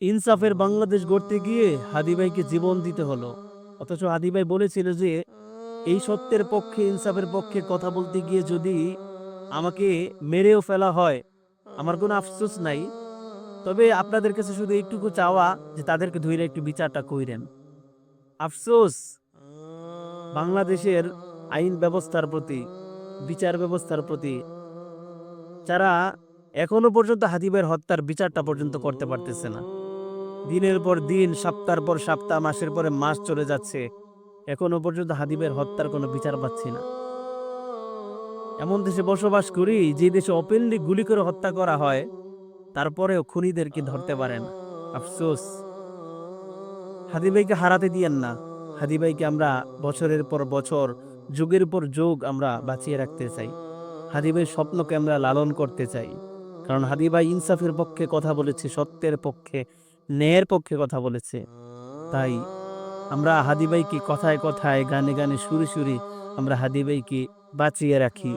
ইনসাফের বাংলাদেশ গড়তে গিয়ে হাদি ভাইকে জীবন দিতে হলো। অথচ হাদি ভাই বলেছিল যে এই সত্যের পক্ষে, ইনসাফের পক্ষে কথা বলতে গিয়ে যদি আমাকে মেরেও ফেলা হয়, আমার কোনো আফসোস নাই। তবে আপনাদের কাছে শুধু এইটুকু চাওয়া যে তাদেরকে ধইরা একটু বিচারটা কইরেন। আফসোস বাংলাদেশের আইন ব্যবস্থার প্রতি, বিচার ব্যবস্থার প্রতি, যারা এখনো পর্যন্ত হাদি ভাইয়ের হত্যার বিচারটা পর্যন্ত করতে পারতেছে না। দিনের পর দিন, সপ্তাহের পর সপ্তাহ, মাসের পরে মাস চলে যাচ্ছে, এখনো পর্যন্ত হাদি ভাইয়ের হত্যার কোনো বিচার পাচ্ছি না। এমন দেশে বসবাস করি যে দেশে ওপেনলি গুলি করে হত্যা করা হয়, তারপরেও খুনিদেরকে ধরতে পারে না। আফসোস, হাদি ভাইকে হারাতে দিয়েন না। হাদি ভাইকে আমরা বছরের পর বছর, যুগের পর যুগ আমরা বাঁচিয়ে রাখতে চাই। হাদি ভাইয়ের স্বপ্নকে আমরা লালন করতে চাই। কারণ হাদি ভাই ইনসাফের পক্ষে কথা বলেছে, সত্যের পক্ষে, ন্যায়ের পক্ষে কথা বলেছে। তাই আমরা হাদি ভাইকে কথায় কথায়, গানে গানে, সুরে সুরে আমরা হাদি ভাইকে বাঁচিয়ে রাখি।